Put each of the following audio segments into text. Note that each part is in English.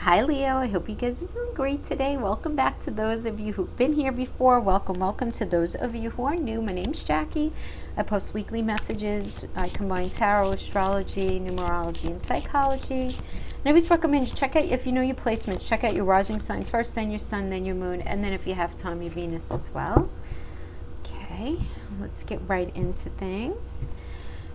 Hi Leo, I hope you guys are doing great today. Welcome back to those of you who've been here before. Welcome to those of you who are new. My name's Jackie. I post weekly messages. I combine tarot, astrology, numerology, and psychology. And I always recommend you check out, if you know your placements, check out your rising sign first, then your sun, then your moon, and then if you have time, your Venus as well. Okay, let's get right into things.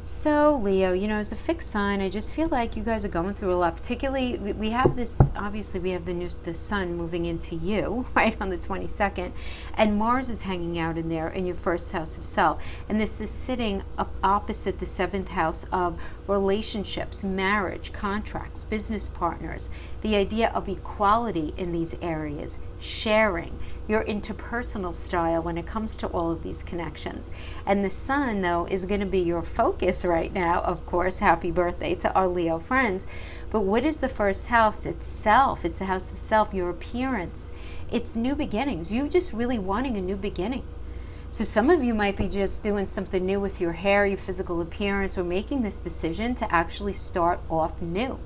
So Leo, as a fixed sign, I just feel like you guys are going through a lot. Particularly, we have this, obviously we have the sun moving into you, right, on the 22nd. And Mars is hanging out in there in your first house of self. And this is sitting up opposite the 7th house of relationships, marriage, contracts, business partners. The idea of equality in these areas, sharing, your interpersonal style when it comes to all of these connections. And the sun, though, is going to be your focus right now, of course. Happy birthday to our Leo friends. But what is the first house? It's self. It's the house of self, your appearance. It's new beginnings. You just really wanting a new beginning. So some of you might be just doing something new with your hair, your physical appearance, or making this decision to actually start off new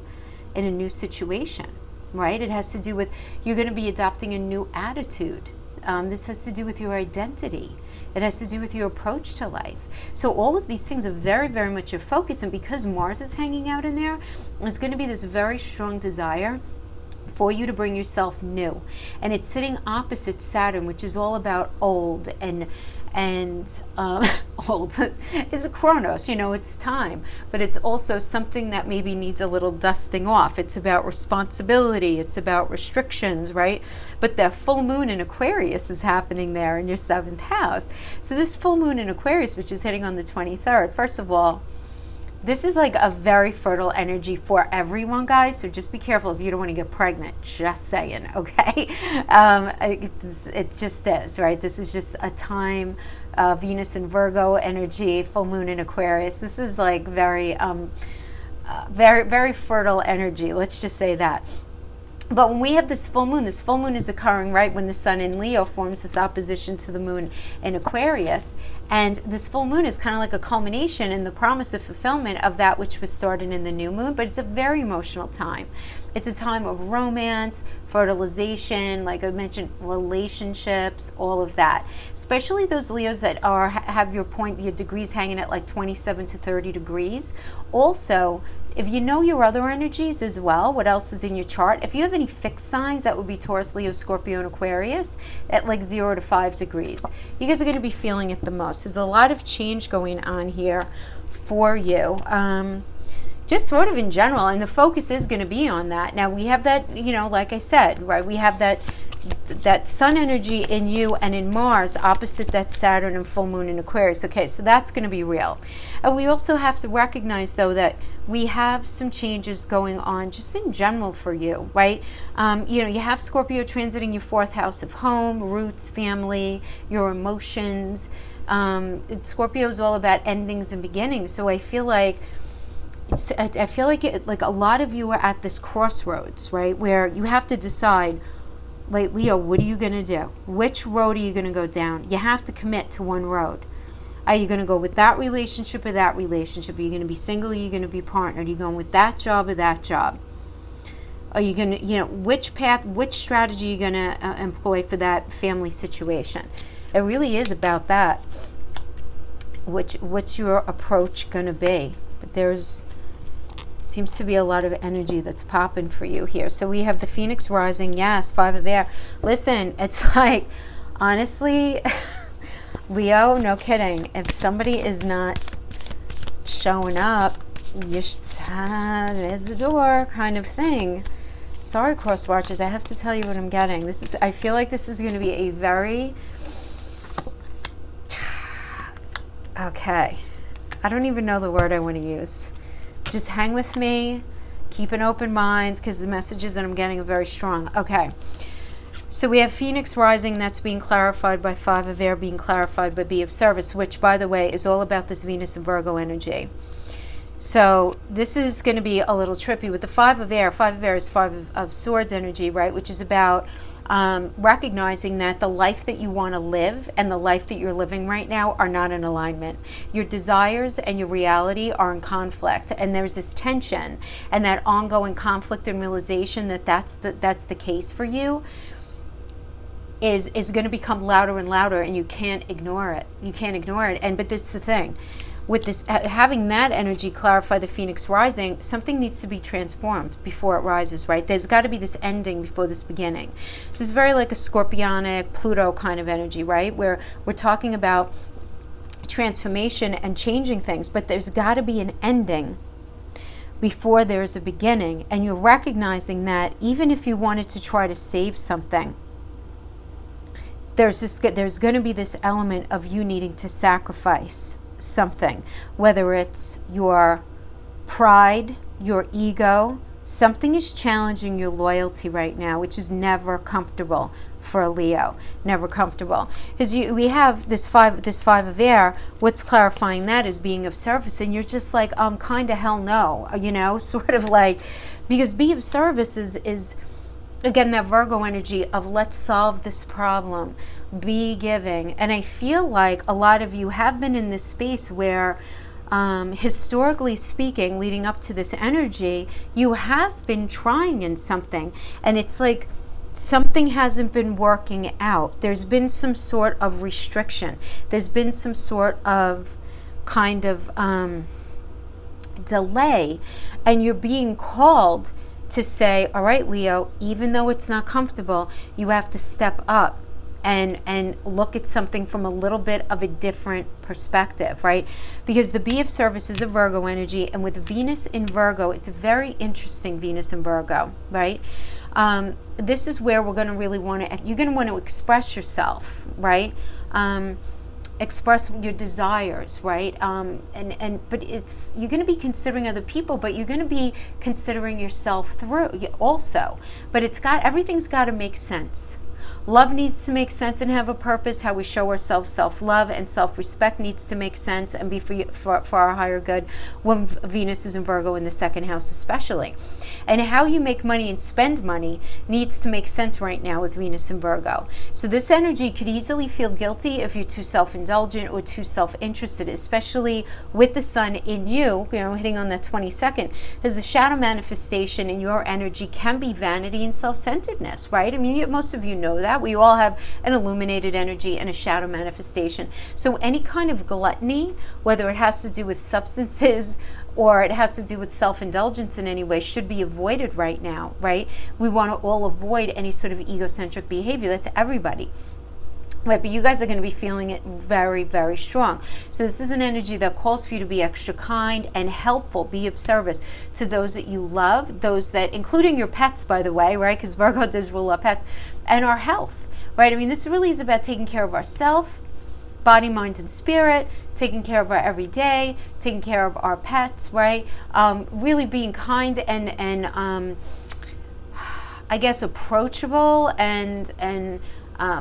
in a new situation. Right? It has to do with you're going to be adopting a new attitude. This has to do with your identity. It has to do with your approach to life. So all of these things are very, very much your focus. And because Mars is hanging out in there, there's going to be this very strong desire for you to bring yourself new. And it's sitting opposite Saturn, which is all about old and old. It's a Chronos, it's time, but it's also something that maybe needs a little dusting off. It's about responsibility, it's about restrictions, right? But the full moon in Aquarius is happening there in your 7th house. So this full moon in Aquarius, which is hitting on the 23rd, first of all, this is like a very fertile energy for everyone, guys. So just be careful if you don't want to get pregnant. Just saying, okay? It just is, right? This is just a time, Venus in Virgo energy, full moon in Aquarius. This is like very, very fertile energy. Let's just say that. But when we have this full moon is occurring right when the sun in Leo forms this opposition to the moon in Aquarius. And this full moon is kind of like a culmination in the promise of fulfillment of that which was started in the new moon. But it's a very emotional time. It's a time of romance, fertilization, like I mentioned, relationships, all of that. Especially those Leos that have your degrees hanging at like 27 to 30 degrees. Also, if you know your other energies as well, what else is in your chart? If you have any fixed signs, that would be Taurus, Leo, Scorpio, and Aquarius at like 0 to 5 degrees. You guys are going to be feeling it the most. There's a lot of change going on here for you. Just sort of in general, and the focus is going to be on that. Now we have that, like I said, right? We have that sun energy in you and in Mars opposite that Saturn and full moon in Aquarius. Okay, so that's going to be real. And we also have to recognize, though, that we have some changes going on just in general for you, right? You have Scorpio transiting your 4th house of home, roots, family, your emotions. Scorpio is all about endings and beginnings. So I feel like like a lot of you are at this crossroads, right, where you have to decide, like, Leo, what are you going to do? Which road are you going to go down? You have to commit to one road. Are you going to go with that relationship or that relationship? Are you going to be single? Are you going to be partnered? Are you going with that job or that job? Are you going to, which path, which strategy are you going to employ for that family situation? It really is about that. What's your approach going to be? But seems to be a lot of energy that's popping for you here. So we have the Phoenix rising, yes, 5 of air. Listen, it's like, honestly, Leo, no kidding. If somebody is not showing up, there's the door kind of thing. Sorry, cross watchers, I have to tell you what I'm getting. I feel like this is going to be a very, okay, I don't even know the word I want to use. Just hang with me, keep an open mind, because the messages that I'm getting are very strong. Okay, so we have Phoenix rising, that's being clarified by 5 of air, being clarified by be of service, which, by the way, is all about this Venus and Virgo energy. So this is going to be a little trippy with the 5 of air. 5 of air is 5 of swords energy, right, which is about recognizing that the life that you want to live and the life that you're living right now are not in alignment. Your desires and your reality are in conflict, and there's this tension and that ongoing conflict and realization that that's the case for you is going to become louder and louder, and you can't ignore it. You can't ignore it. But this is the thing. With this, having that energy clarify the Phoenix rising, something needs to be transformed before it rises, right? There's got to be this ending before this beginning. This is very like a Scorpionic, Pluto kind of energy, right? Where we're talking about transformation and changing things, but there's got to be an ending before there's a beginning. And you're recognizing that even if you wanted to try to save something, there's going to be this element of you needing to sacrifice something, whether it's your pride, your ego. Something is challenging your loyalty right now, which is never comfortable for a Leo. Never comfortable, because we have this five of air. What's clarifying that is being of service, and you're just like, kind of hell no, sort of like, because being of service is again that Virgo energy of let's solve this problem, be giving. And I feel like a lot of you have been in this space where historically speaking, leading up to this energy, you have been trying in something, and it's like something hasn't been working out. There's been some sort of restriction. There's been some sort of kind of delay, and you're being called to say, all right, Leo, even though it's not comfortable, you have to step up and look at something from a little bit of a different perspective, right? Because the be of service is a Virgo energy, and with Venus in Virgo, it's a very interesting Venus in Virgo, right? This is where we're going to really want to, you're going to want to express yourself, right? Express your desires, right? But it's, you're going to be considering other people, but you're going to be considering yourself through also. But everything's got to make sense. Love needs to make sense and have a purpose. How we show ourselves self-love and self-respect needs to make sense and be for our higher good when Venus is in Virgo in the second house especially. And how you make money and spend money needs to make sense right now with Venus in Virgo. So this energy could easily feel guilty if you're too self-indulgent or too self-interested, especially with the sun in you, hitting on that 22nd, because the shadow manifestation in your energy can be vanity and self-centeredness, right? I mean, most of you know that. We all have an illuminated energy and a shadow manifestation. So any kind of gluttony, whether it has to do with substances or it has to do with self-indulgence in any way, should be avoided right now, right? We want to all avoid any sort of egocentric behavior. That's everybody. Right, but you guys are going to be feeling it very, very strong. So this is an energy that calls for you to be extra kind and helpful, be of service to those that you love, those that, including your pets, by the way, right? Because Virgo does rule our pets, and our health, right? I mean, this really is about taking care of ourselves, body, mind, and spirit, taking care of our everyday, taking care of our pets, right? Really being kind and I guess approachable and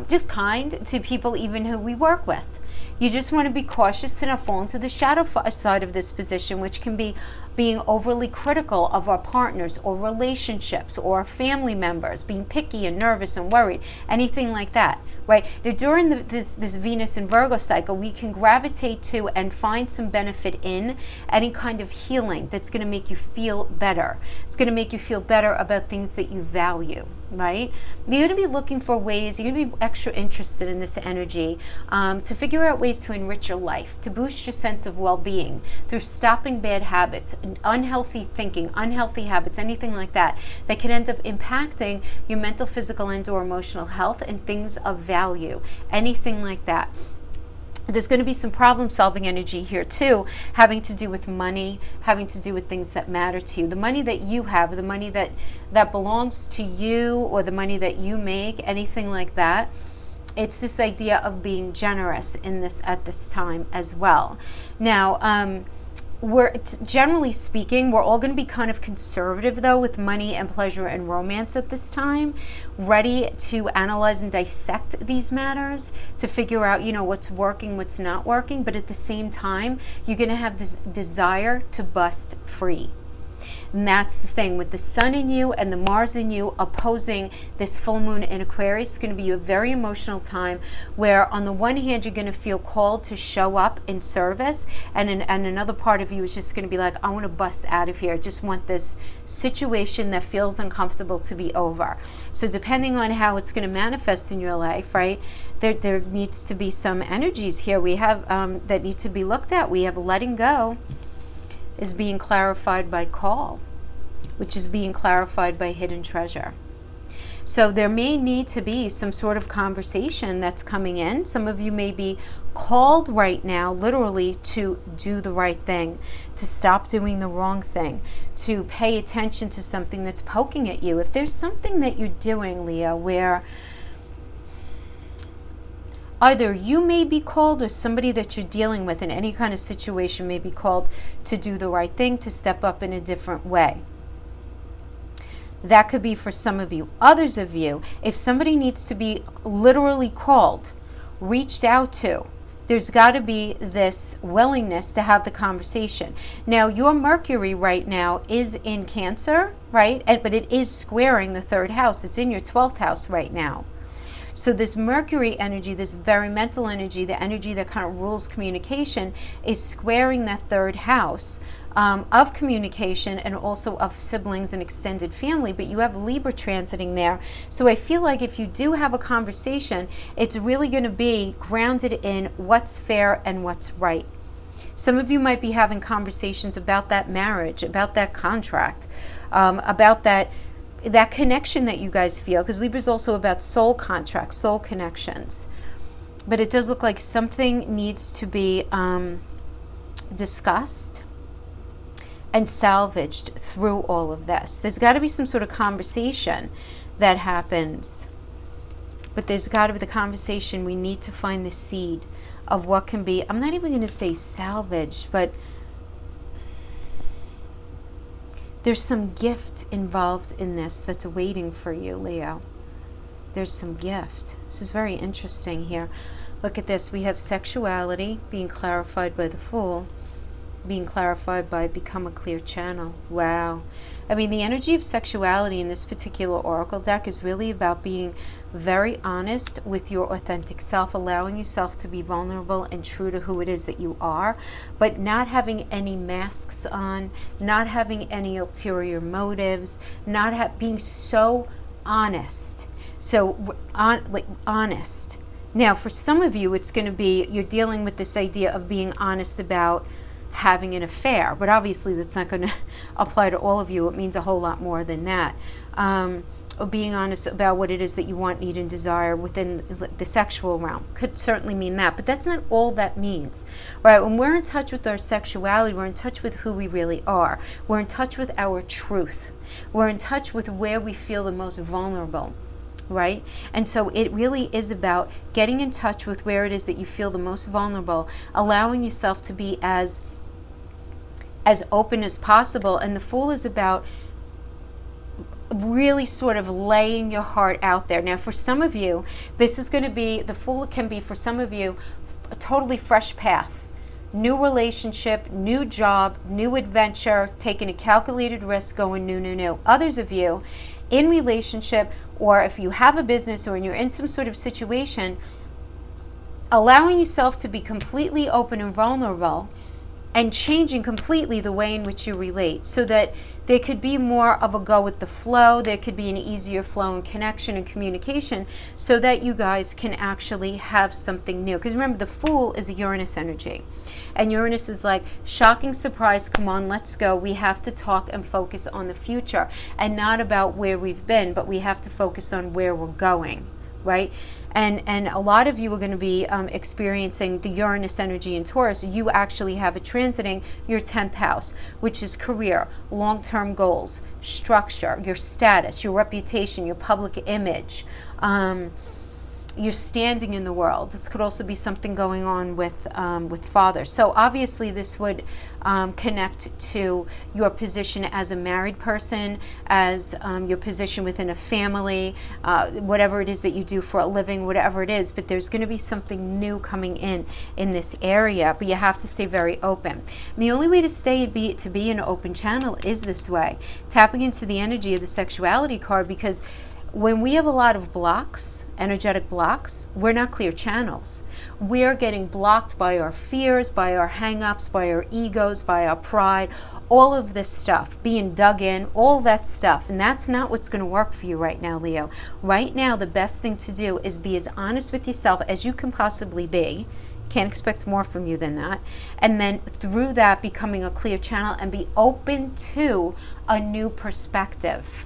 just kind to people even who we work with. You just want to be cautious to not fall into the shadow side of this position, which can be being overly critical of our partners or relationships or family members, being picky and nervous and worried, anything like that, right? Now, during this Venus and Virgo cycle, we can gravitate to and find some benefit in any kind of healing that's going to make you feel better. It's going to make you feel better about things that you value, right? You're going to be looking for ways, you're going to be extra interested in this energy to figure out ways to enrich your life, to boost your sense of well-being through stopping bad habits, unhealthy thinking, unhealthy habits, anything like that can end up impacting your mental, physical, and or emotional health and things of value, anything like that. There's going to be some problem-solving energy here too, having to do with money, having to do with things that matter to you. The money that you have, the money that belongs to you, or the money that you make, anything like that. It's this idea of being generous at this time as well. Now, generally speaking, we're all going to be kind of conservative though with money and pleasure and romance at this time, ready to analyze and dissect these matters to figure out, what's working, what's not working. But at the same time, you're going to have this desire to bust free. And that's the thing with the sun in you and the Mars in you opposing this full moon in Aquarius. It's going to be a very emotional time where on the one hand you're going to feel called to show up in service, and another part of you is just going to be like, I want to bust out of here. I just want this situation that feels uncomfortable to be over. So depending on how it's going to manifest in your life, right, there needs to be some energies here we have that need to be looked at. We have letting go is being clarified by call, which is being clarified by hidden treasure. So there may need to be some sort of conversation that's coming in. Some of you may be called right now, literally, to do the right thing, to stop doing the wrong thing, to pay attention to something that's poking at you. If there's something that you're doing, Leo, where either you may be called or somebody that you're dealing with in any kind of situation may be called to do the right thing, to step up in a different way. That could be for some of you. Others of you, if somebody needs to be literally called, reached out to, there's got to be this willingness to have the conversation. Now, your Mercury right now is in Cancer, right? But it is squaring the 3rd house. It's in your 12th house right now. So this Mercury energy, this very mental energy, the energy that kind of rules communication, is squaring that 3rd house of communication and also of siblings and extended family. But you have Libra transiting there. So I feel like if you do have a conversation, it's really going to be grounded in what's fair and what's right. Some of you might be having conversations about that marriage, about that contract, about that connection that you guys feel, because Libra is also about soul contracts, soul connections. But it does look like something needs to be discussed and salvaged through all of this. There's got to be some sort of conversation that happens, but there's got to be the conversation. We need to find the seed of what can be, I'm not even going to say salvaged, but there's some gift involved in this that's waiting for you, Leo. There's some gift. This is very interesting here. Look at this. We have sexuality being clarified by the Fool, being clarified by become a clear channel. Wow. I mean, the energy of sexuality in this particular oracle deck is really about being very honest with your authentic self, allowing yourself to be vulnerable and true to who it is that you are, but not having any masks on, not having any ulterior motives, being so honest. So, honest. Now, for some of you, it's going to be, you're dealing with this idea of being honest about having an affair, but obviously that's not going to apply to all of you. It means a whole lot more than that. Or being honest about what it is that you want, need, and desire within the sexual realm could certainly mean that, but that's not all that means, right? When we're in touch with our sexuality, we're in touch with who we really are. We're in touch with our truth. We're in touch with where we feel the most vulnerable, right? And so it really is about getting in touch with where it is that you feel the most vulnerable, allowing yourself to be as open as possible. And the Fool is about really sort of laying your heart out there. Now, for some of you, this is going to be, the Fool can be, for some of you, a totally fresh path. New relationship, new job, new adventure, taking a calculated risk, going new. Others of you, in relationship, or if you have a business or you're in some sort of situation, allowing yourself to be completely open and vulnerable and changing completely the way in which you relate, so that there could be more of a go with the flow, there could be an easier flow and connection and communication, so that you guys can actually have something new. Because remember, the Fool is a Uranus energy. And Uranus is like, shocking surprise, come on, let's go. We have to talk and focus on the future, and not about where we've been, but we have to focus on where we're going, right? And a lot of you are going to be experiencing the Uranus energy in Taurus. You actually have it transiting your 10th house, which is career, long-term goals, structure, your status, your reputation, your public image, you're standing in the world. This could also be something going on with father. So obviously this would connect to your position as a married person, as your position within a family, whatever it is that you do for a living, whatever it is. But there's going to be something new coming in this area. But you have to stay very open. And the only way to stay and be an open channel is this way, tapping into the energy of the sexuality card, because when we have a lot of blocks, energetic blocks, we're not clear channels. We're getting blocked by our fears, by our hang-ups, by our egos, by our pride, all of this stuff, being dug in, all that stuff. And that's not what's going to work for you right now, Leo. Right now, the best thing to do is be as honest with yourself as you can possibly be. Can't expect more from you than that. And then through that, becoming a clear channel and be open to a new perspective.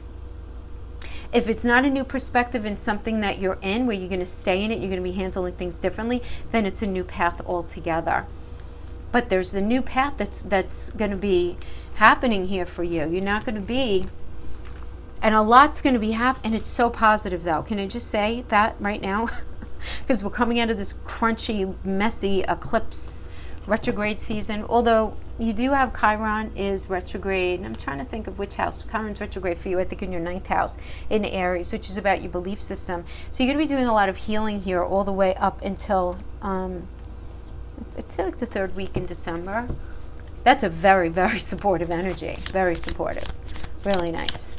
If it's not a new perspective in something that you're in, where you're going to stay in it, you're going to be handling things differently, then it's a new path altogether. But there's a new path that's going to be happening here for you. You're not going to be, and a lot's going to be happening, and it's so positive though. Can I just say that right now? Because we're coming out of this crunchy, messy eclipse retrograde season, although you do have Chiron is retrograde. I'm trying to think of which house. Chiron's retrograde for you, I think in your 9th house in Aries, which is about your belief system. So you're going to be doing a lot of healing here all the way up until, it's like the 3rd week in December. That's a very, very supportive energy. Very supportive. Really nice.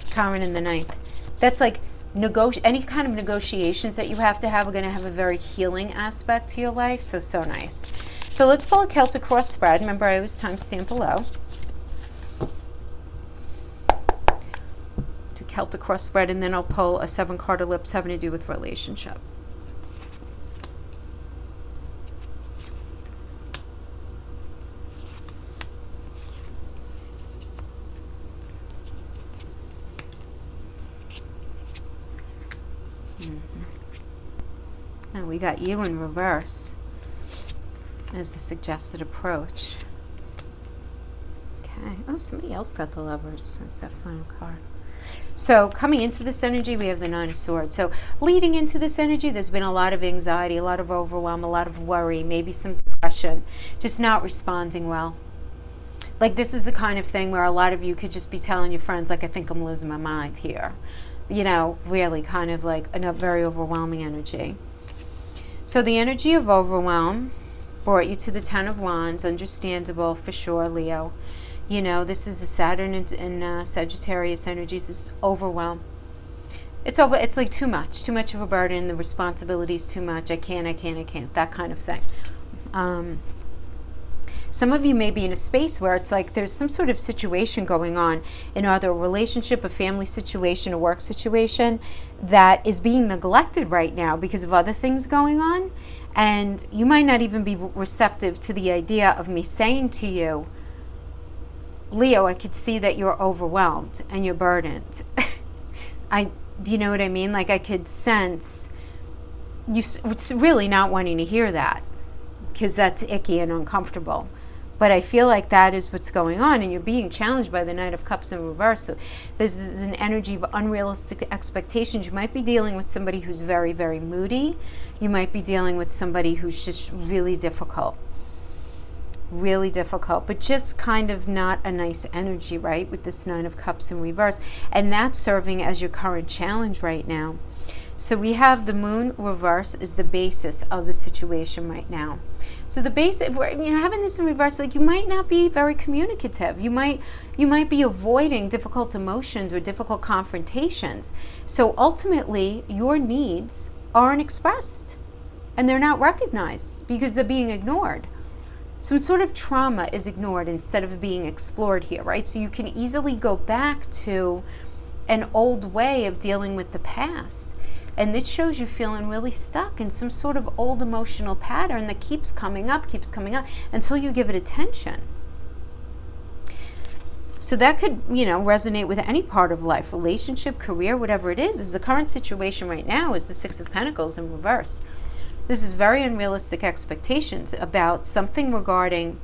Chiron in the 9th. That's like any kind of negotiations that you have to have are going to have a very healing aspect to your life. So nice. So let's pull a Celtic cross spread. Remember, I always timestamp below. To Celtic cross spread, and then I'll pull a 7-card ellipse having to do with relationship. And we got you in reverse as the suggested approach. Okay. Oh, somebody else got the Lovers as that final card. So coming into this energy, we have the 9 of Swords. So leading into this energy, there's been a lot of anxiety, a lot of overwhelm, a lot of worry, maybe some depression, just not responding well. Like this is the kind of thing where a lot of you could just be telling your friends, like, I think I'm losing my mind here. You know, really kind of like a very overwhelming energy. So the energy of overwhelm brought you to the 10 of Wands. Understandable for sure, Leo. You know, this is the Saturn in Sagittarius energies. This is overwhelm. It's like too much of a burden. The responsibility is too much. I can't. That kind of thing. Some of you may be in a space where it's like there's some sort of situation going on in either a relationship, a family situation, a work situation that is being neglected right now because of other things going on. And you might not even be receptive to the idea of me saying to you, Leo, I could see that you're overwhelmed and you're burdened. Do you know what I mean? Like I could sense you really not wanting to hear that because that's icky and uncomfortable. But I feel like that is what's going on, and you're being challenged by the Knight of Cups in reverse. So this is an energy of unrealistic expectations. You might be dealing with somebody who's very, very moody. You might be dealing with somebody who's just really difficult, but just kind of not a nice energy, right, with this 9 of Cups in reverse. And that's serving as your current challenge right now. So we have the Moon reverse is the basis of the situation right now. So the basic, having this in reverse, like you might not be very communicative. You might be avoiding difficult emotions or difficult confrontations. So ultimately, your needs aren't expressed, and they're not recognized because they're being ignored. Some sort of trauma is ignored instead of being explored here, right? So you can easily go back to an old way of dealing with the past. And this shows you feeling really stuck in some sort of old emotional pattern that keeps coming up until you give it attention. So that could, resonate with any part of life, relationship, career, whatever it is the current situation right now is the 6 of Pentacles in reverse. This is very unrealistic expectations about something regarding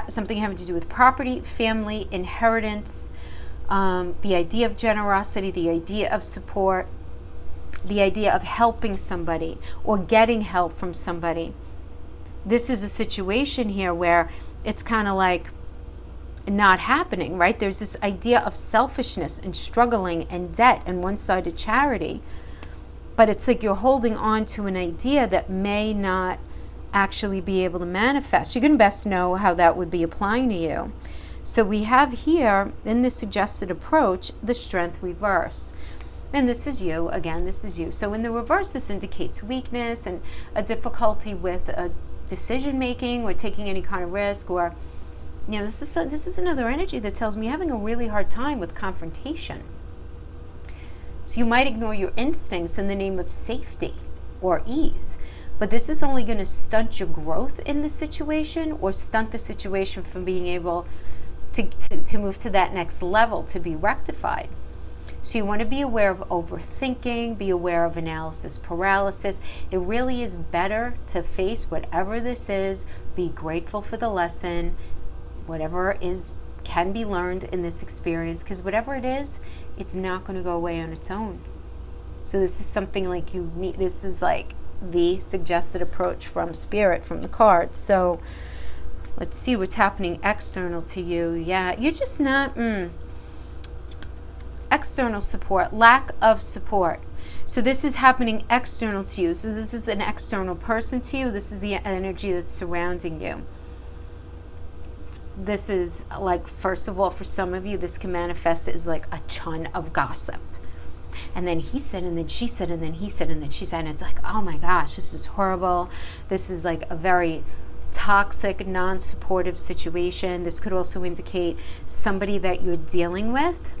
something having to do with property, family, inheritance, the idea of generosity, the idea of support. the idea of helping somebody or getting help from somebody. This is a situation here where it's kind of like not happening, right? There's this idea of selfishness and struggling and debt and one-sided charity. But it's like you're holding on to an idea that may not actually be able to manifest. You can best know how that would be applying to you. So we have here in the suggested approach, the Strength reverse. And this is you, again, this is you. So in the reverse, this indicates weakness and a difficulty with decision making or taking any kind of risk, or, you know, this is another energy that tells me you're having a really hard time with confrontation. So you might ignore your instincts in the name of safety or ease, but this is only going to stunt your growth in the situation or stunt the situation from being able to move to that next level, to be rectified. So you want to be aware of overthinking, be aware of analysis paralysis. It really is better to face whatever this is, be grateful for the lesson, whatever can be learned in this experience, because whatever it is, it's not going to go away on its own. So this is something like you need, this is like the suggested approach from Spirit, from the cards. So let's see what's happening external to you. Yeah, you're just not... External support, lack of support. So this is happening external to you. So this is an external person to you. This is the energy that's surrounding you. This is like, first of all, for some of you, this can manifest as like a ton of gossip. And then he said, and then she said, and then he said, and then she said, and it's like, oh my gosh, this is horrible. This is like a very toxic, non-supportive situation. This could also indicate somebody that you're dealing with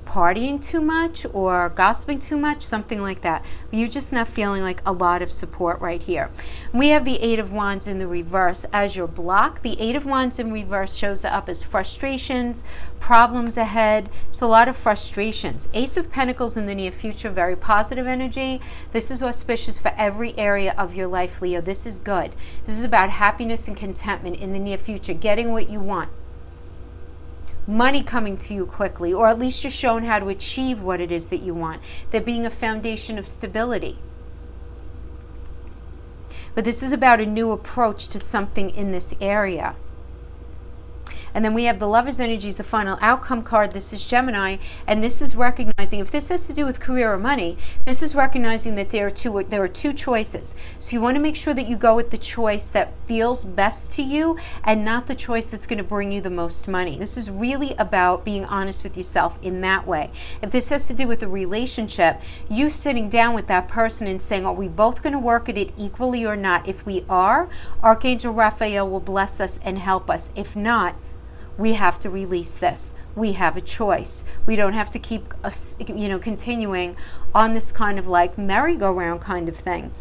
partying too much or gossiping too much, something like that. You're just not feeling like a lot of support right here. We have the Eight of Wands in the reverse as your block. The Eight of Wands in reverse shows up as frustrations, problems ahead. It's a lot of frustrations. Ace of Pentacles in the near future, very positive energy. This is auspicious for every area of your life, Leo. This is good. This is about happiness and contentment in the near future, getting what you want. Money coming to you quickly, or at least you're shown how to achieve what it is that you want. There being a foundation of stability. But this is about a new approach to something in this area. And then we have the Lover's energy as the final outcome card. This is Gemini, and this is recognizing, if this has to do with career or money, this is recognizing that there are two choices. So you want to make sure that you go with the choice that feels best to you and not the choice that's going to bring you the most money. This is really about being honest with yourself in that way. If this has to do with a relationship, you sitting down with that person and saying, are we both going to work at it equally or not? If we are, Archangel Raphael will bless us and help us. If not, we have to release this. We have a choice. We don't have to keep, continuing on this kind of like merry-go-round kind of thing.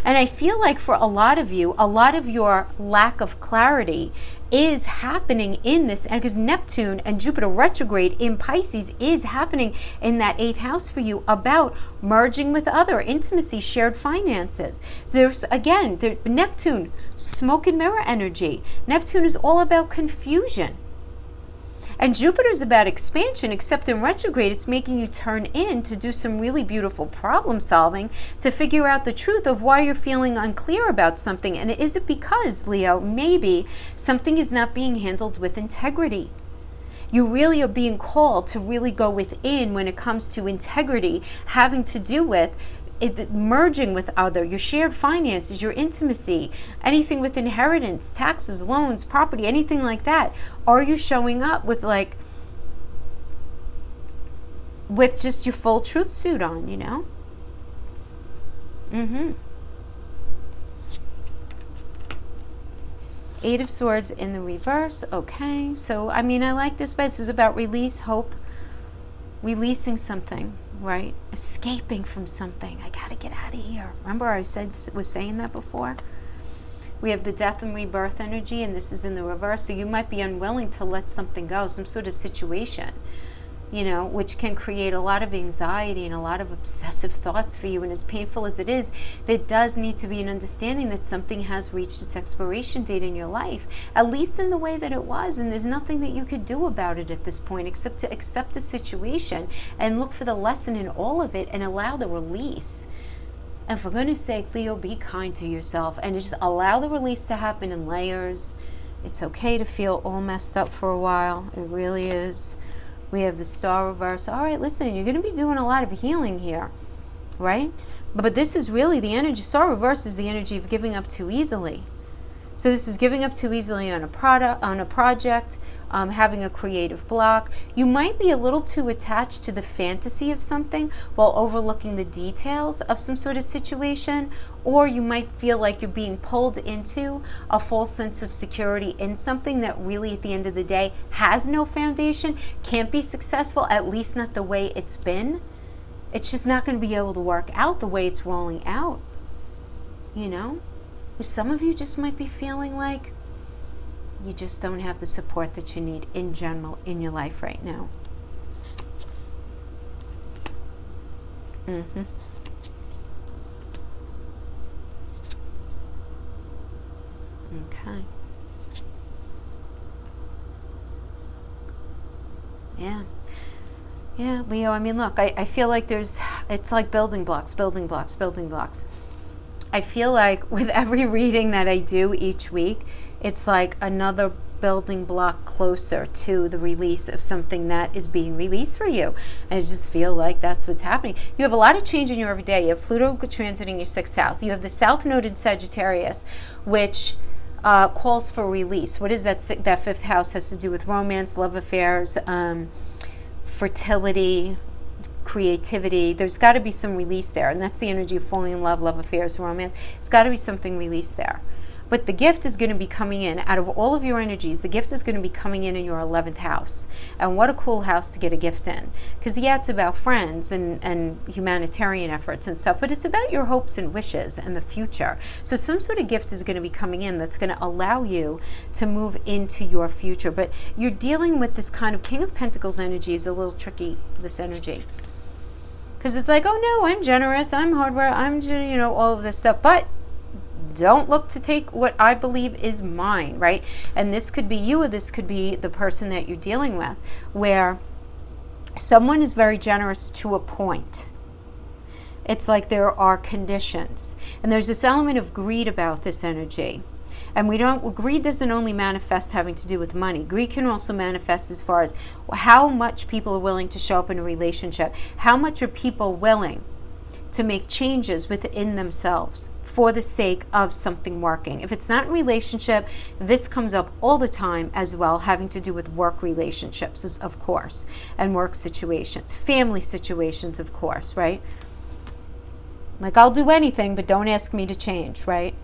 And I feel like for a lot of you, a lot of your lack of clarity is happening in this, and because Neptune and Jupiter retrograde in Pisces is happening in that 8th house for you, about merging with other, intimacy, shared finances. So there's, again, Neptune, smoke and mirror energy. Neptune is all about confusion. And Jupiter is about expansion, except in retrograde, it's making you turn in to do some really beautiful problem solving to figure out the truth of why you're feeling unclear about something. And is it because, Leo, maybe something is not being handled with integrity? You really are being called to really go within when it comes to integrity, having to do with merging with other, your shared finances, your intimacy, anything with inheritance, taxes, loans, property, anything like that. Are you showing up with just your full truth suit on, Eight of Swords in the reverse. Okay, so I like this, but this is about release, hope, releasing something. Right? Escaping from something. I got to get out of here. Remember I was saying that before? We have the Death and Rebirth energy, and this is in the reverse. So you might be unwilling to let something go, some sort of situation. you know, which can create a lot of anxiety and a lot of obsessive thoughts for you. And as painful as it is, there does need to be an understanding that something has reached its expiration date in your life, at least in the way that it was. And there's nothing that you could do about it at this point except to accept the situation and look for the lesson in all of it and allow the release. And for goodness sake, Leo, be kind to yourself and just allow the release to happen in layers. It's okay to feel all messed up for a while. It really is. We have the Star reverse. All right, listen, you're going to be doing a lot of healing here, right? But this is really the energy. Star reverse is the energy of giving up too easily. So this is giving up too easily on a project, having a creative block. You might be a little too attached to the fantasy of something while overlooking the details of some sort of situation, or you might feel like you're being pulled into a false sense of security in something that really at the end of the day has no foundation, can't be successful, at least not the way it's been. It's just not going to be able to work out the way it's rolling out, you know? Some of you just might be feeling like you just don't have the support that you need in general in your life right now. Okay. Yeah, Leo, I mean, look, I feel like it's like building blocks. I feel like with every reading that I do each week, it's like another building block closer to the release of something that is being released for you. And I just feel like that's what's happening. You have a lot of change in your everyday. You have Pluto transiting your 6th house. You have the South Node in Sagittarius, which calls for release. What is that? That 5th house has to do with romance, love affairs, fertility, creativity. There's got to be some release there, and that's the energy of falling in love, love affairs, romance. It's got to be something released there. But the gift is going to be coming in out of all of your energies. The gift is going to be coming in your 11th house. And what a cool house to get a gift in. Because yeah, it's about friends and humanitarian efforts and stuff, but it's about your hopes and wishes and the future. So some sort of gift is going to be coming in that's going to allow you to move into your future. But you're dealing with this kind of King of Pentacles energy. Is a little tricky, this energy. Because it's like, oh no, I'm generous, I'm hardware, I'm, you know, all of this stuff. But don't look to take what I believe is mine, right? And this could be you, or this could be the person that you're dealing with, where someone is very generous to a point. It's like there are conditions. And there's this element of greed about this energy. And greed doesn't only manifest having to do with money. Greed can also manifest as far as how much people are willing to show up in a relationship. How much are people willing to make changes within themselves for the sake of something working? If it's not in relationship, this comes up all the time as well, having to do with work relationships, of course, and work situations, family situations, of course, right? Like, I'll do anything, but don't ask me to change, right?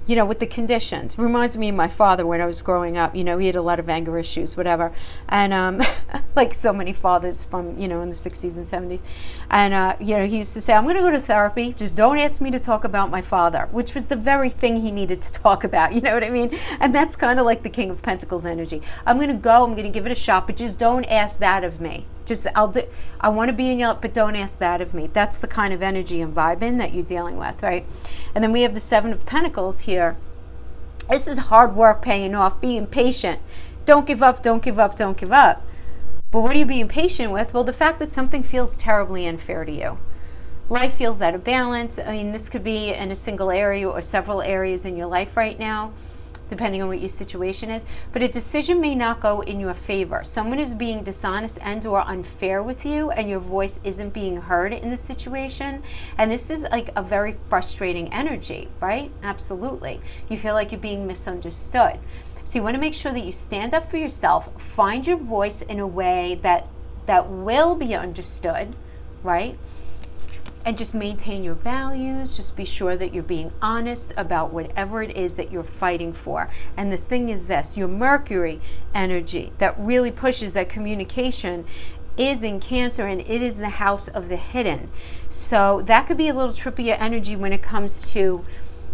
You know, with the conditions. Reminds me of my father when I was growing up. You know, he had a lot of anger issues, whatever. And like so many fathers from, you know, in the 60s and 70s. And, you know, he used to say, I'm going to go to therapy. Just don't ask me to talk about my father, which was the very thing he needed to talk about. You know what I mean? And that's kind of like the King of Pentacles energy. I'm going to go, I'm going to give it a shot, but just don't ask that of me. Just, I want to be in your, but don't ask that of me. That's the kind of energy and vibe in that you're dealing with, right? And then we have the 7 of Pentacles here. This is hard work paying off, being patient. Don't give up, don't give up, don't give up. But what are you being patient with? Well, the fact that something feels terribly unfair to you. Life feels out of balance. I mean, this could be in a single area or several areas in your life right now, depending on what your situation is. But a decision may not go in your favor. Someone is being dishonest and or unfair with you, and your voice isn't being heard in the situation. And this is like a very frustrating energy, right? Absolutely. You feel like you're being misunderstood. So you want to make sure that you stand up for yourself, find your voice in a way that will be understood, right? And just maintain your values. Just be sure that you're being honest about whatever it is that you're fighting for. And the thing is this, your Mercury energy that really pushes that communication is in Cancer, and it is the house of the hidden. So that could be a little trippier energy when it comes to,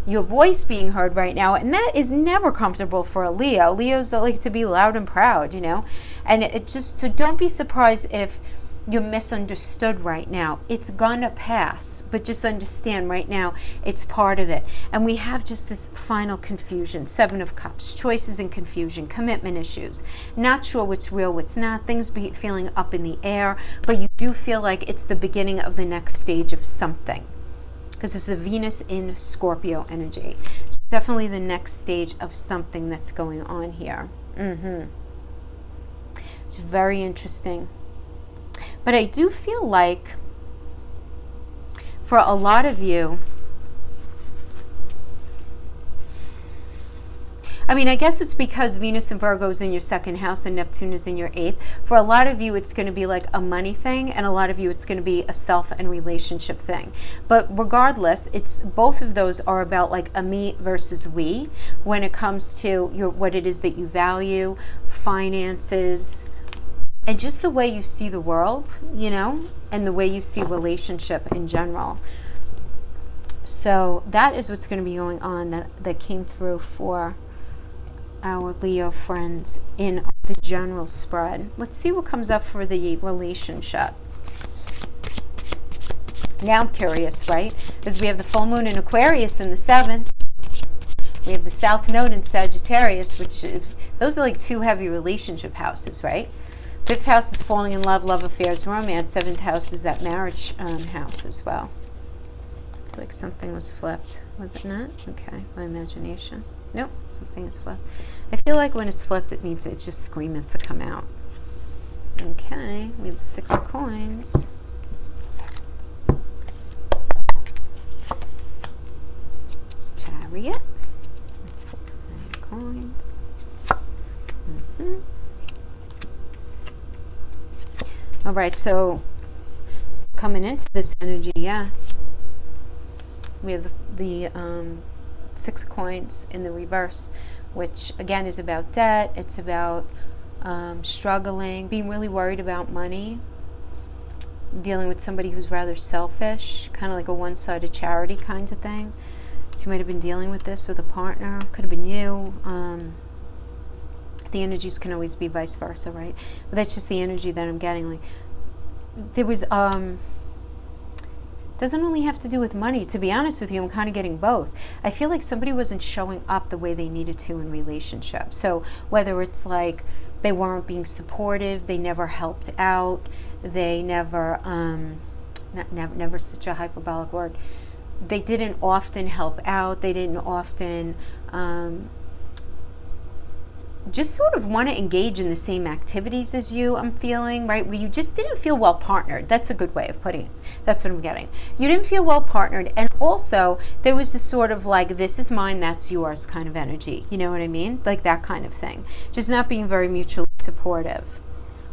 your voice being heard right now, and that is never comfortable for a Leo. Leos like to be loud and proud, you know, and it just, so don't be surprised if you're misunderstood right now. It's gonna pass, but just understand right now it's part of it. And we have just this final confusion, 7 of Cups, choices and confusion, commitment issues, not sure what's real, what's not, things feeling up in the air, but you do feel like it's the beginning of the next stage of something, because this is a Venus in Scorpio energy. So definitely the next stage of something that's going on here. It's very interesting. But I do feel like for a lot of you, I mean, I guess it's because Venus and Virgo is in your 2nd house and Neptune is in your 8th. For a lot of you, it's going to be like a money thing, and a lot of you, it's going to be a self and relationship thing. But regardless, it's both of those are about like a me versus we when it comes to what it is that you value, finances, and just the way you see the world, you know, and the way you see relationship in general. So that is what's going to be going on that came through for our Leo friends in the general spread. Let's see what comes up for the relationship. Now I'm curious, right? Because we have the full moon in Aquarius in the 7th. We have the South Node in Sagittarius, which those are like 2 heavy relationship houses, right? 5th house is falling in love, love affairs, romance. 7th house is that marriage house as well. I feel like something was flipped. Was it not? Okay, my imagination. Nope, something is flipped. I feel like when it's flipped, it's just screaming to come out. Okay, we have the 6 of coins. Chariot. 9 coins. All right, so coming into this energy, yeah, we have the 6 of coins in the reverse, which again is about debt. It's about struggling, being really worried about money, dealing with somebody who's rather selfish, kind of like a one-sided charity kind of thing. So you might have been dealing with this with a partner, could have been you. The energies can always be vice versa, right? But that's just the energy that I'm getting. Like there was doesn't only have to do with money. To be honest with you, I'm kind of getting both. I feel like somebody wasn't showing up the way they needed to in relationships. So whether it's like they weren't being supportive, they never helped out, they never never such a hyperbolic word, they didn't often help out, they didn't often just sort of want to engage in the same activities as you, I'm feeling, right? Where you just didn't feel well partnered. That's a good way of putting it. That's what I'm getting. You didn't feel well partnered, and also there was this sort of like, this is mine, that's yours kind of energy. You know what I mean? Like that kind of thing. Just not being very mutually supportive.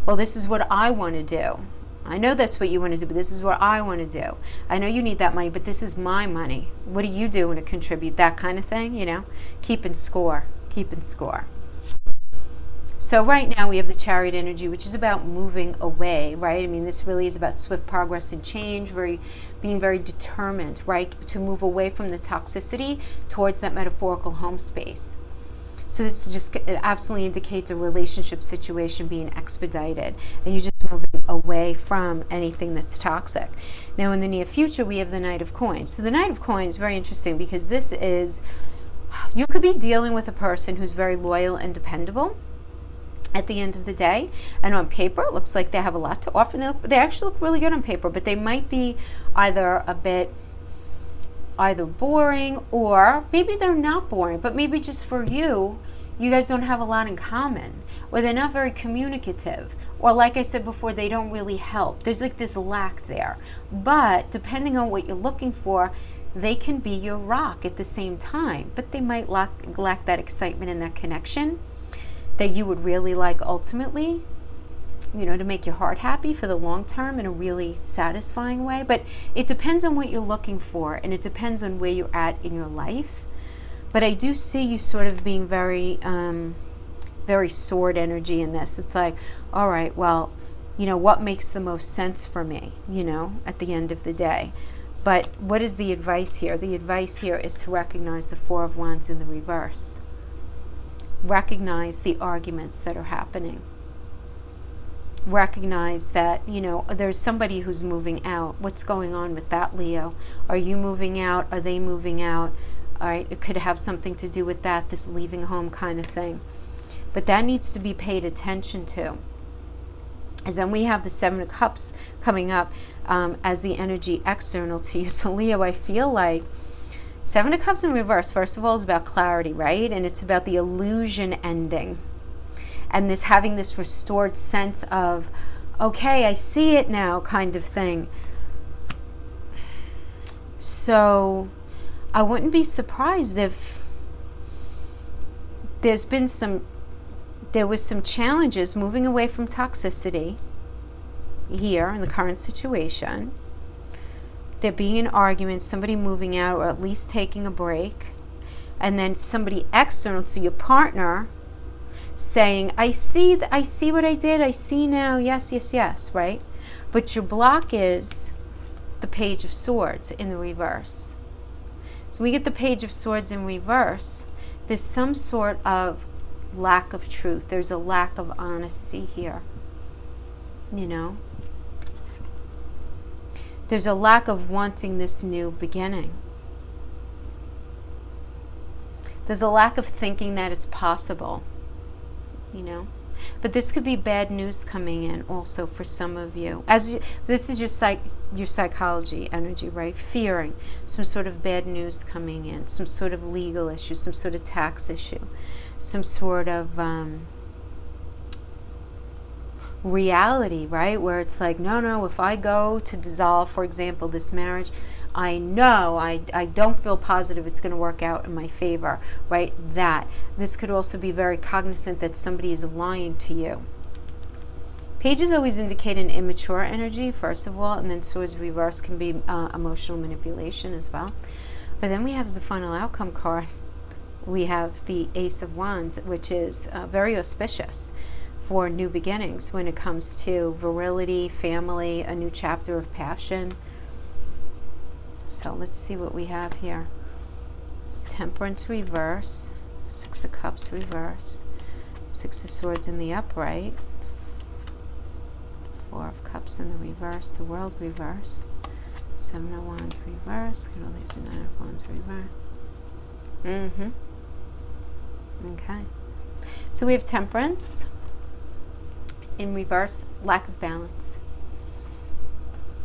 Well, this is what I want to do. I know that's what you want to do, but this is what I want to do. I know you need that money, but this is my money. What are you doing to contribute? That kind of thing, you know? Keeping score. Keeping score. So right now we have the Chariot energy, which is about moving away, right? I mean, this really is about swift progress and change, being very determined, right? To move away from the toxicity towards that metaphorical home space. So this just absolutely indicates a relationship situation being expedited, and you're just moving away from anything that's toxic. Now in the near future, we have the Knight of Coins. So the Knight of Coins is very interesting because this is, you could be dealing with a person who's very loyal and dependable at the end of the day, and on paper it looks like they have a lot to offer. They actually look really good on paper, but they might be either a bit boring, or maybe they're not boring, but maybe just for you guys don't have a lot in common, or they're not very communicative, or like I said before, they don't really help. There's like this lack there. But depending on what you're looking for, they can be your rock at the same time, but they might lack that excitement and that connection that you would really like ultimately, you know, to make your heart happy for the long term in a really satisfying way. But it depends on what you're looking for, and it depends on where you're at in your life. But I do see you sort of being very, very sword energy in this. It's like, all right, well, you know, what makes the most sense for me, you know, at the end of the day. But what is the advice here? The advice here is to recognize the Four of Wands in the reverse. Recognize the arguments that are happening. Recognize that, you know, there's somebody who's moving out. What's going on with that, Leo? Are you moving out? Are they moving out? All right, it could have something to do with that, this leaving home kind of thing. But that needs to be paid attention to. As then we have the Seven of Cups coming up as the energy external to you. So Leo, I feel like Seven of Cups in reverse, first of all, is about clarity, right? And it's about the illusion ending. And this having this restored sense of, okay, I see it now kind of thing. So I wouldn't be surprised if there was some challenges moving away from toxicity here in the current situation. There being an argument, somebody moving out or at least taking a break, and then somebody external to your partner saying, I see what I did, I see now, yes, yes, yes, right? But your block is the Page of Swords in the reverse. So we get the Page of Swords in reverse. There's some sort of lack of truth. There's a lack of honesty here. You know? There's a lack of wanting this new beginning. There's a lack of thinking that it's possible. You know? But this could be bad news coming in also for some of you. This is your psychology energy, right? Fearing some sort of bad news coming in, some sort of legal issue, some sort of tax issue, some sort of reality, right? Where it's like, no, if I go to dissolve, for example, this marriage, I know I don't feel positive it's going to work out in my favor, right? That. This could also be very cognizant that somebody is lying to you. Pages always indicate an immature energy, first of all, and then Swords reverse can be emotional manipulation as well. But then we have the final outcome card. We have the Ace of Wands, which is very auspicious for new beginnings when it comes to virility, family, a new chapter of passion. So let's see what we have here. Temperance reverse, Six of Cups reverse, Six of Swords in the upright, Four of Cups in the reverse, the World reverse, Seven of Wands reverse, and all these Nine of Wands reverse. Okay. So we have Temperance in reverse, lack of balance.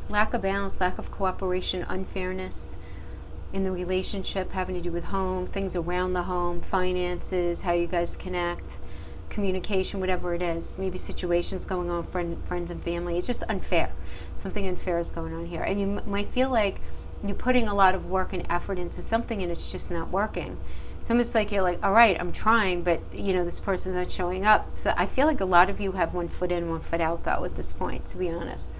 Lack of balance, lack of cooperation, unfairness in the relationship having to do with home, things around the home, finances, how you guys connect, communication, whatever it is. Maybe situations going on, friends and family. It's just unfair. Something unfair is going on here. And you might feel like you're putting a lot of work and effort into something and it's just not working. It's almost like you're like, all right, I'm trying, but you know, this person's not showing up. So I feel like a lot of you have one foot in, one foot out though at this point, to be honest.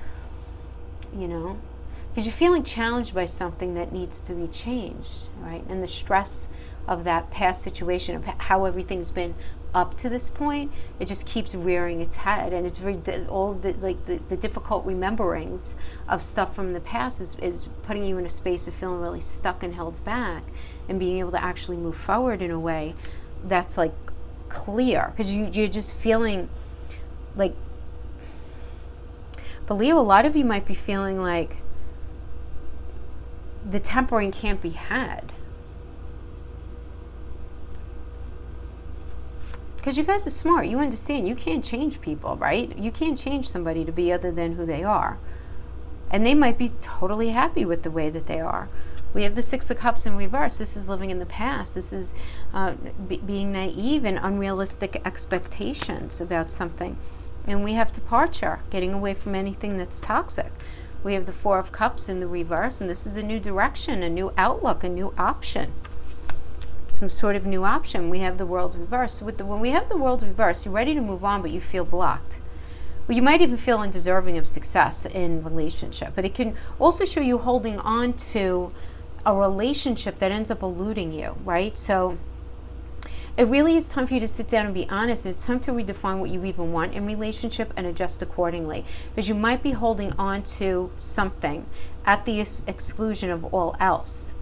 You know, because you're feeling challenged by something that needs to be changed, right? And the stress of that past situation, of how everything's been up to this point, it just keeps rearing its head, and it's very all the difficult rememberings of stuff from the past is putting you in a space of feeling really stuck and held back, and being able to actually move forward in a way that's like clear, because you're just feeling like. But Leo, a lot of you might be feeling like the tempering can't be had. Because you guys are smart. You understand you can't change people, right? You can't change somebody to be other than who they are. And they might be totally happy with the way that they are. We have the Six of Cups in reverse. This is living in the past. This is being naive and unrealistic expectations about something. And we have departure, getting away from anything that's toxic. We have the Four of Cups in the reverse, and this is a new direction, a new outlook, a new option. Some sort of new option. We have the World reverse. When we have the World reverse, you're ready to move on, but you feel blocked. Well, you might even feel undeserving of success in relationship, but it can also show you holding on to a relationship that ends up eluding you, right? So It really is time for you to sit down and be honest, and it's time to redefine what you even want in relationship and adjust accordingly, because you might be holding on to something at the exclusion of all else.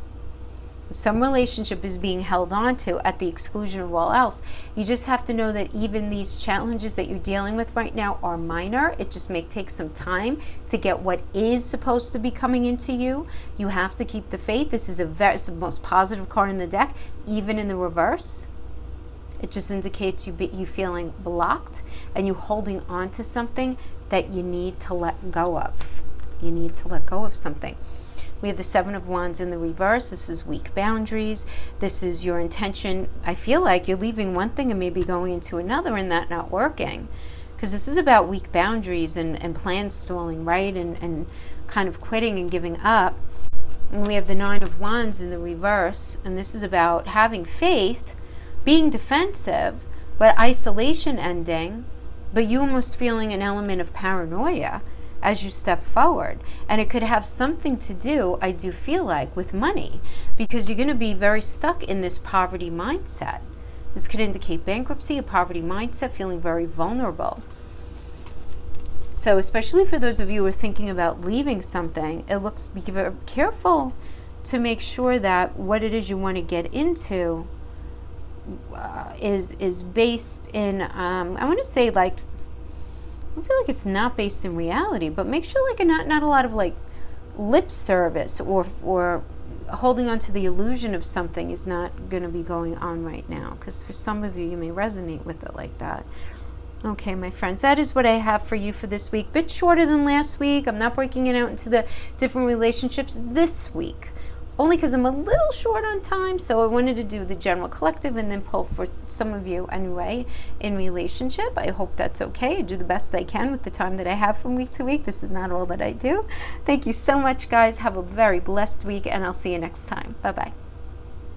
Some relationship is being held on to at the exclusion of all else. You just have to know that even these challenges that you're dealing with right now are minor. It just may take some time to get what is supposed to be coming into you. You have to keep the faith. This is it's the most positive card in the deck, even in the reverse. It just indicates you feeling blocked and you holding on to something that you need to let go of. You need to let go of something. We have the Seven of Wands in the reverse. This is weak boundaries. This is your intention. I feel like you're leaving one thing and maybe going into another and that not working. Because this is about weak boundaries and plan stalling, right? And kind of quitting and giving up. And we have the Nine of Wands in the reverse. And this is about having faith, being defensive, but isolation ending, but you almost feeling an element of paranoia as you step forward. And it could have something to do, I do feel like, with money, because you're going to be very stuck in this poverty mindset. This could indicate bankruptcy, a poverty mindset, feeling very vulnerable. So especially for those of you who are thinking about leaving something, it looks, be very careful to make sure that what it is you want to get into is based in, I want to say, like, I feel like it's not based in reality, but make sure like not a lot of like lip service or holding on to the illusion of something is not going to be going on right now, because for some of you may resonate with it like that. Okay, my friends, that is what I have for you for this week. Bit shorter than last week. I'm not breaking it out into the different relationships this week, only because I'm a little short on time, so I wanted to do the general collective and then pull for some of you anyway in relationship. I hope that's okay. I do the best I can with the time that I have from week to week. This is not all that I do. Thank you so much, guys. Have a very blessed week, and I'll see you next time. Bye-bye.